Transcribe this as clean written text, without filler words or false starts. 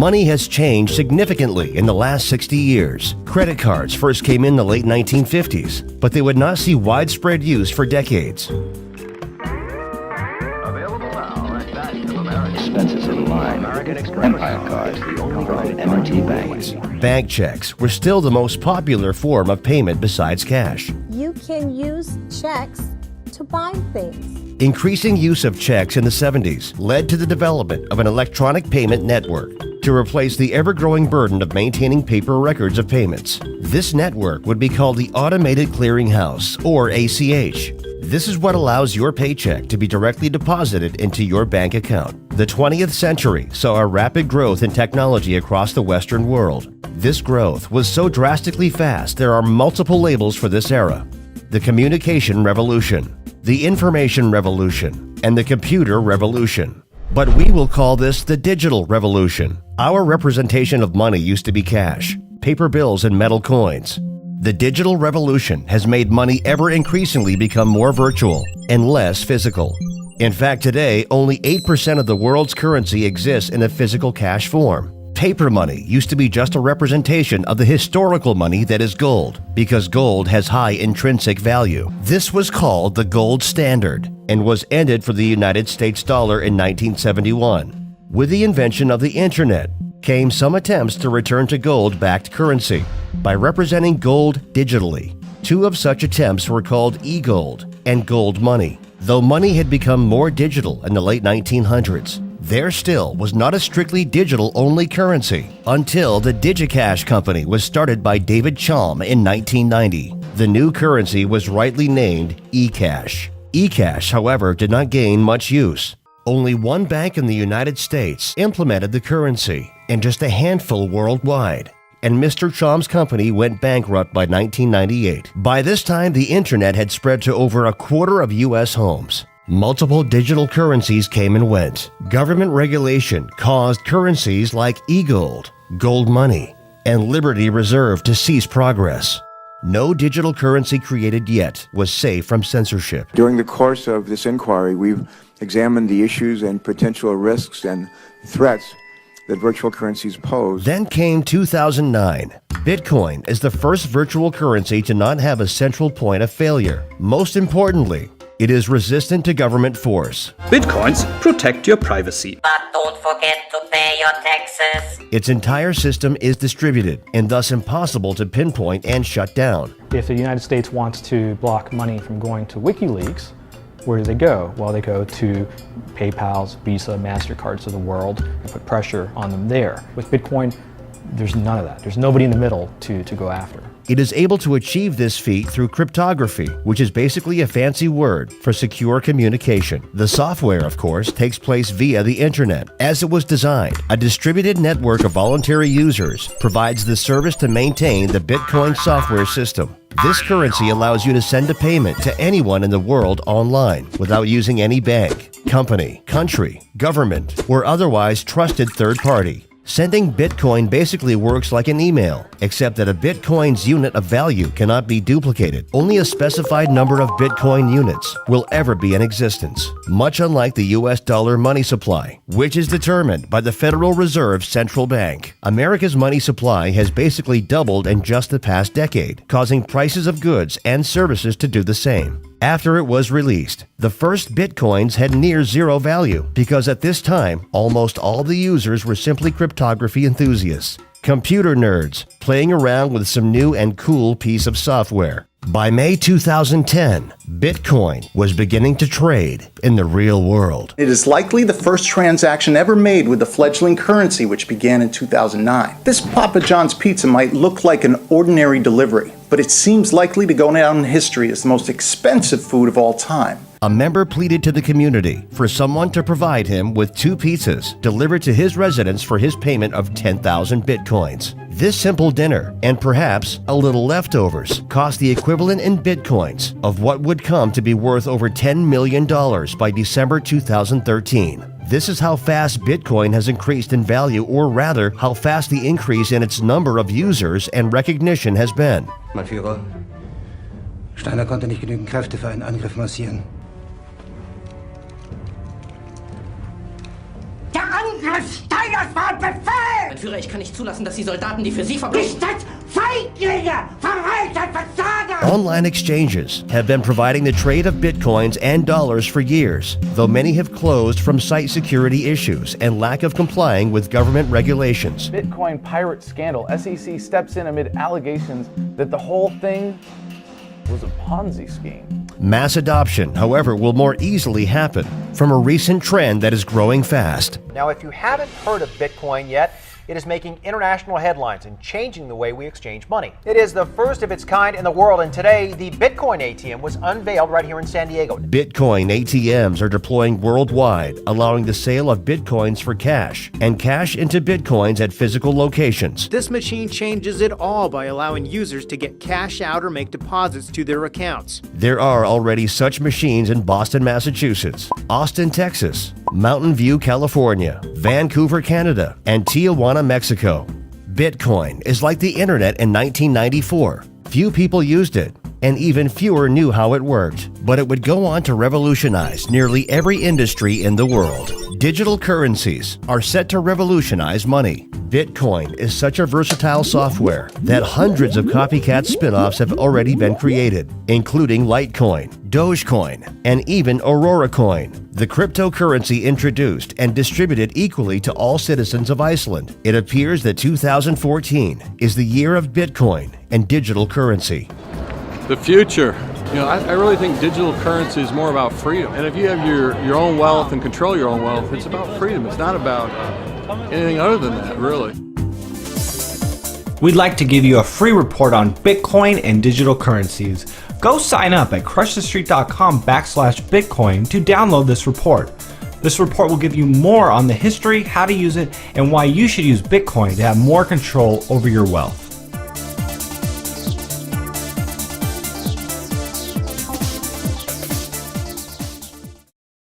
Money has changed significantly in the last 60 years. Credit cards first came in the late 1950s, but they would not see widespread use for decades. Expenses in line. Empire Card from M&T Bank. Bank checks were still the most popular form of payment besides cash. You can use checks to buy things. Increasing use of checks in the 70s led to the development of an electronic payment network to replace the ever-growing burden of maintaining paper records of payments. This network would be called the Automated Clearinghouse, or ACH. This is what allows your paycheck to be directly deposited into your bank account. The 20th century saw a rapid growth in technology across the Western world. This growth was so drastically fast there are multiple labels for this era: the communication revolution, the information revolution, and the computer revolution. But we will call this the digital revolution. Our representation of money used to be cash, paper bills, and metal coins. The digital revolution has made money ever increasingly become more virtual and less physical. In fact, today, only 8% of the world's currency exists in a physical cash form. Paper money used to be just a representation of the historical money that is gold, because gold has high intrinsic value. This was called the gold standard and was ended for the United States dollar in 1971. With the invention of the internet came some attempts to return to gold-backed currency by representing gold digitally. Two of such attempts were called e-gold and gold money. Though money had become more digital in the late 1900s, there still was not a strictly digital-only currency until the DigiCash company was started by David Chaum in 1990. The new currency was rightly named eCash. eCash, however, did not gain much use. Only one bank in the United States implemented the currency, and just a handful worldwide. And Mr. Chaum's company went bankrupt by 1998. By this time, the internet had spread to over a quarter of U.S. homes. Multiple digital currencies came and went. Government regulation caused currencies like e-gold, gold money, and Liberty Reserve to cease progress. No digital currency created yet was safe from censorship. During the course of this inquiry, we've examined the issues and potential risks and threats that virtual currencies pose. Then came 2009. Bitcoin is the first virtual currency to not have a central point of failure. Most importantly, it is resistant to government force. Bitcoins protect your privacy. But don't forget to pay your taxes. Its entire system is distributed and thus impossible to pinpoint and shut down. If the United States wants to block money from going to WikiLeaks, where do they go? Well, they go to PayPal's, Visa, MasterCards of the world and put pressure on them there. With Bitcoin, there's none of that. There's nobody in the middle to go after. It is able to achieve this feat through cryptography, which is basically a fancy word for secure communication. The software, of course, takes place via the internet. As it was designed, a distributed network of voluntary users provides the service to maintain the Bitcoin software system. This currency allows you to send a payment to anyone in the world online without using any bank, company, country, government, or otherwise trusted third party. Sending Bitcoin basically works like an email, except that a Bitcoin's unit of value cannot be duplicated. Only a specified number of Bitcoin units will ever be in existence, much unlike the US dollar money supply, which is determined by the Federal Reserve Central Bank. America's money supply has basically doubled in just the past decade, causing prices of goods and services to do the same. After it was released, the first Bitcoins had near zero value because at this time, almost all the users were simply cryptography enthusiasts, computer nerds, playing around with some new and cool piece of software. By May 2010, Bitcoin was beginning to trade in the real world. It is likely the first transaction ever made with the fledgling currency, which began in 2009. This Papa John's pizza might look like an ordinary delivery, but it seems likely to go down in history as the most expensive food of all time. A member pleaded to the community for someone to provide him with 2 pizzas delivered to his residence for his payment of 10,000 Bitcoins. This simple dinner, and perhaps a little leftovers, cost the equivalent in Bitcoins of what would come to be worth over $10 million by December 2013. This is how fast Bitcoin has increased in value, or rather, how fast the increase in its number of users and recognition has been. Mein Führer, Steiner konnte nicht genügend Kräfte für einen Angriff massieren. Der Angriff Steiners war ein Befehl! Führer, ich kann nicht zulassen, dass die Soldaten, die für Sie verbringen... Feiglinge! Verreiter, Versager! Online exchanges have been providing the trade of bitcoins and dollars for years, though many have closed from site security issues and lack of complying with government regulations. Bitcoin pirate scandal. SEC steps in amid allegations that the whole thing was a Ponzi scheme. Mass adoption, however, will more easily happen from a recent trend that is growing fast. Now, if you haven't heard of Bitcoin yet, it is making international headlines and changing the way we exchange money. It is the first of its kind in the world, and today the Bitcoin ATM was unveiled right here in San Diego. Bitcoin ATMs are deploying worldwide, allowing the sale of bitcoins for cash and cash into bitcoins at physical locations. This machine changes it all by allowing users to get cash out or make deposits to their accounts. There are already such machines in Boston, Massachusetts, Austin, Texas, Mountain View, California, Vancouver, Canada, and Tijuana, Mexico. Bitcoin is like the internet in 1994. Few people used it, and even fewer knew how it worked. But it would go on to revolutionize nearly every industry in the world. Digital currencies are set to revolutionize money. Bitcoin is such a versatile software that hundreds of copycat spin-offs have already been created, including Litecoin, Dogecoin, and even Aurora Coin, the cryptocurrency introduced and distributed equally to all citizens of Iceland. It appears that 2014 is the year of Bitcoin and digital currency. The future. I really think digital currency is more about freedom. And if you have your own wealth and control your own wealth, it's about freedom. It's not about anything other than that, really. We'd like to give you a free report on Bitcoin and digital currencies. Go sign up at crushthestreet.com/Bitcoin to download this report. This report will give you more on the history, how to use it, and why you should use Bitcoin to have more control over your wealth.